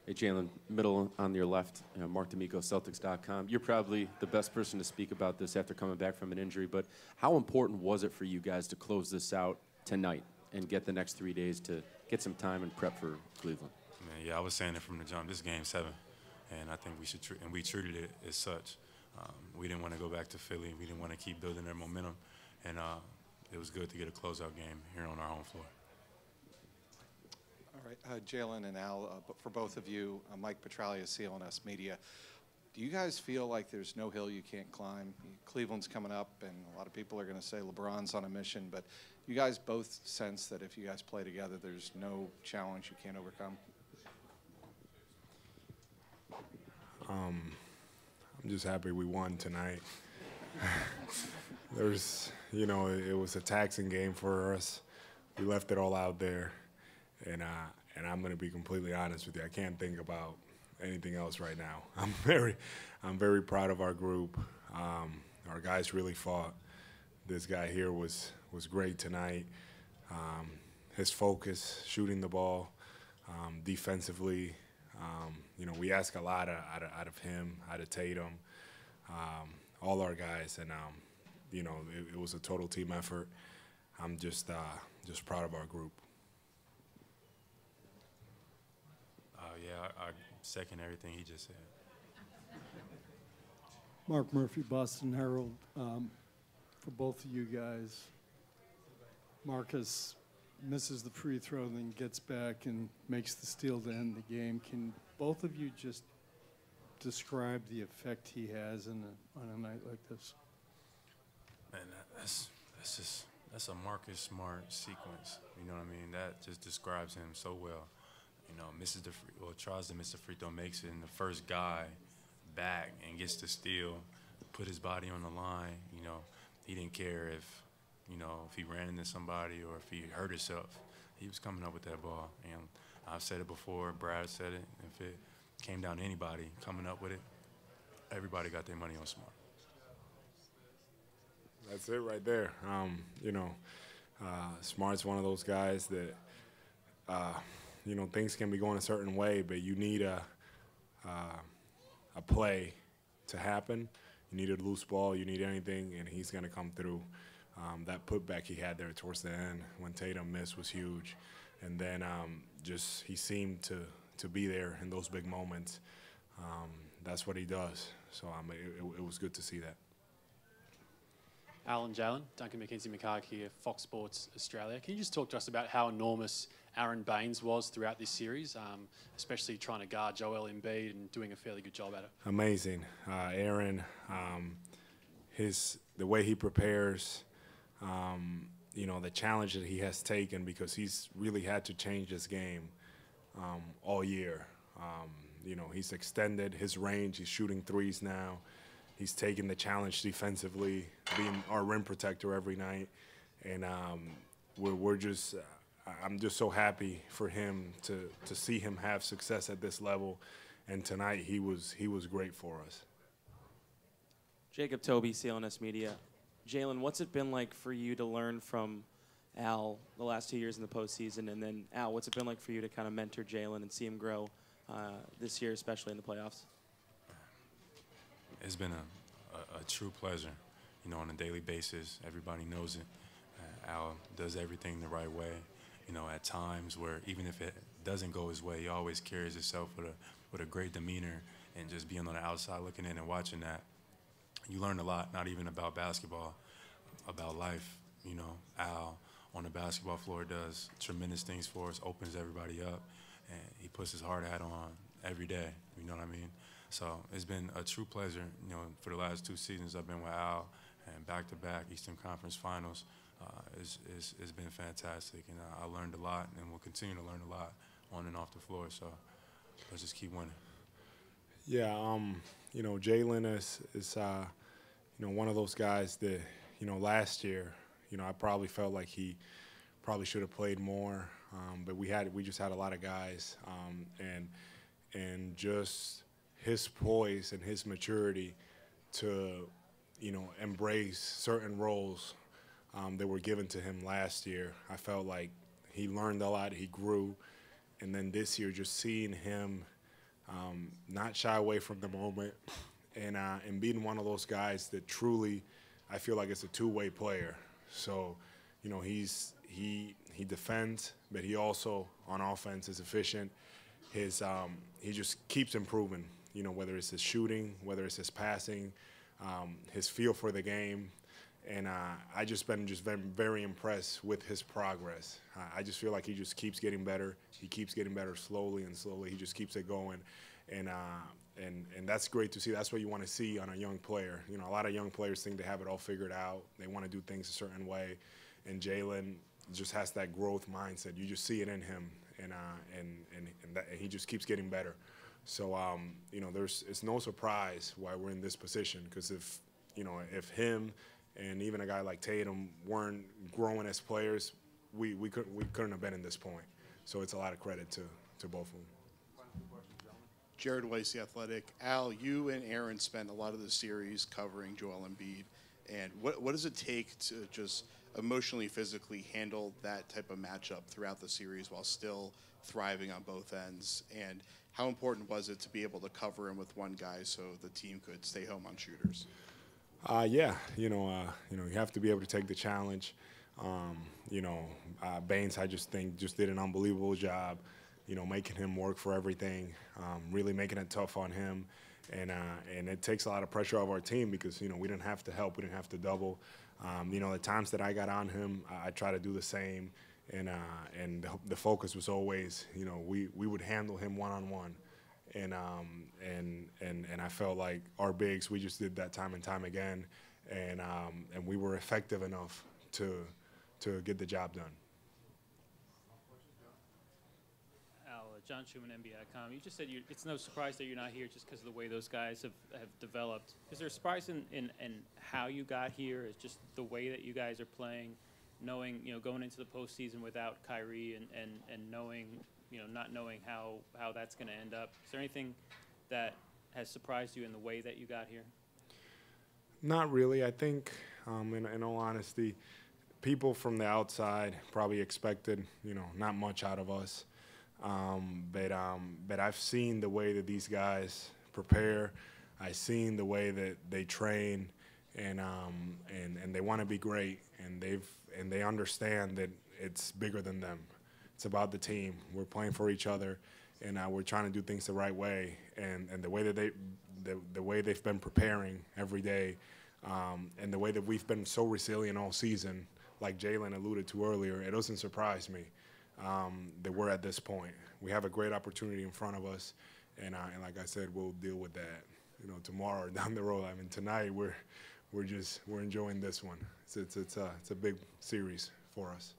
Hey, Jaylen, middle on your left, Mark D'Amico, Celtics.com. You're probably the best person to speak about this after coming back from an injury, but how important was it for you guys to close this out tonight and get the next 3 days to get some time and prep for Cleveland? Man, yeah, I was saying it from the jump. This is Game 7, and I think we should and we treated it as such. We didn't want to go back to Philly. We didn't want to keep building their momentum, and it was good to get a closeout game here on our home floor. All right, Jaylen and Al, for both of you, Mike Petralia, CLNS Media. Do you guys feel like there's no hill you can't climb? Cleveland's coming up, and a lot of people are going to say LeBron's on a mission, but you guys both sense that if you guys play together, there's no challenge you can't overcome? I'm just happy we won tonight. There's, you know, it was a taxing game for us. We left it all out there, and I'm going to be completely honest with you. I can't think about anything else right now. I'm very proud of our group. Our guys really fought. This guy here was great tonight. His focus, shooting the ball, defensively. You know, we ask a lot out of him, out of Tatum, all our guys, and you know, it was a total team effort. I'm just proud of our group. Yeah, I second everything he just said. Mark Murphy, Boston Herald. For both of you guys, Marcus misses the free throw, then gets back and makes the steal to end the game. Can both of you just describe the effect he has on a night like this? Man, that's a Marcus Smart sequence. You know what I mean? That just describes him so well. You know, tries to miss the free throw, makes it, and the first guy back and gets to steal, put his body on the line. You know, he didn't care if he ran into somebody or if he hurt himself. He was coming up with that ball. And I've said it before, Brad said it, if it came down to anybody coming up with it, everybody got their money on Smart. That's it right there. You know, Smart's one of those guys that, you know, things can be going a certain way, but you need a play to happen. You need a loose ball. You need anything, and he's going to come through. That putback he had there towards the end when Tatum missed was huge. And then just he seemed to be there in those big moments. That's what he does. So it was good to see that. Al and Jaylen, Duncan McKenzie-McCarg here, Fox Sports Australia. Can you just talk to us about how enormous Aron Baynes was throughout this series, especially trying to guard Joel Embiid and doing a fairly good job at it? Amazing. Aron, the way he prepares, you know, the challenge that he has taken, because he's really had to change his game all year. You know, he's extended his range. He's shooting threes now. He's taking the challenge defensively, being our rim protector every night. And I'm just so happy for him to see him have success at this level. And tonight he was great for us. Jacob Toby, CLNS Media. Jaylen, what's it been like for you to learn from Al the last 2 years in the postseason? And then, Al, what's it been like for you to kind of mentor Jaylen and see him grow this year, especially in the playoffs? It's been a true pleasure, you know, on a daily basis. Everybody knows it. Al does everything the right way. You know, at times where even if it doesn't go his way, he always carries himself with a great demeanor, and just being on the outside looking in and watching that, you learn a lot, not even about basketball, about life. You know, Al on the basketball floor does tremendous things for us, opens everybody up, and he puts his hard hat on every day. You know what I mean? So it's been a true pleasure. You know, for the last 2 seasons I've been with Al, and back-to-back Eastern Conference Finals. It's been fantastic, and I learned a lot, and will continue to learn a lot on and off the floor. So let's just keep winning. Yeah, you know, Jaylen is you know, one of those guys that, you know, last year, you know, I probably felt like he probably should have played more, but we just had a lot of guys, and just his poise and his maturity to, you know, embrace certain roles that were given to him last year. I felt like he learned a lot, he grew, and then this year just seeing him not shy away from the moment, and being one of those guys that truly, I feel like it's a two-way player. So, you know, he defends, but he also on offense is efficient. He just keeps improving. You know, whether it's his shooting, whether it's his passing, his feel for the game. And I just been very impressed with his progress. I just feel like he just keeps getting better. He keeps getting better slowly and slowly. He just keeps it going, and that's great to see. That's what you want to see on a young player. You know, a lot of young players think they have it all figured out. They want to do things a certain way, and Jaylen just has that growth mindset. You just see it in him, and he just keeps getting better. So you know, it's no surprise why we're in this position, because if him and even a guy like Tatum weren't growing as players, we couldn't have been in this point. So it's a lot of credit to both of them. Jared Weiss, The Athletic. Al, you and Aaron spent a lot of the series covering Joel Embiid. And what does it take to just emotionally, physically handle that type of matchup throughout the series while still thriving on both ends? And how important was it to be able to cover him with one guy so the team could stay home on shooters? Yeah, you have to be able to take the challenge. Baynes, I just think, did an unbelievable job, making him work for everything, really making it tough on him. And it takes a lot of pressure off our team because, we didn't have to help. We didn't have to double. The times that I got on him, I try to do the same. And the focus was always, we would handle him one-on-one. And I felt like our bigs, we just did that time and time again. And we were effective enough to get the job done. John Schumann, NBA.com. You just said it's no surprise that you're not here just because of the way those guys have developed. Is there a surprise in how you got here? Is just the way that you guys are playing, knowing, going into the postseason without Kyrie and knowing, not knowing how that's going to end up? Is there anything that has surprised you in the way that you got here? Not really. I think, in all honesty, people from the outside probably expected, not much out of us. But I've seen the way that these guys prepare. I've seen the way that they train, and they want to be great, and they understand that it's bigger than them. It's about the team. We're playing for each other, and we're trying to do things the right way. And the way that the way they've been preparing every day, and the way that we've been so resilient all season, like Jaylen alluded to earlier, it doesn't surprise me that we're at this point. We have a great opportunity in front of us, and like I said, we'll deal with that, tomorrow or down the road. I mean, tonight we're enjoying this one. It's a big series for us.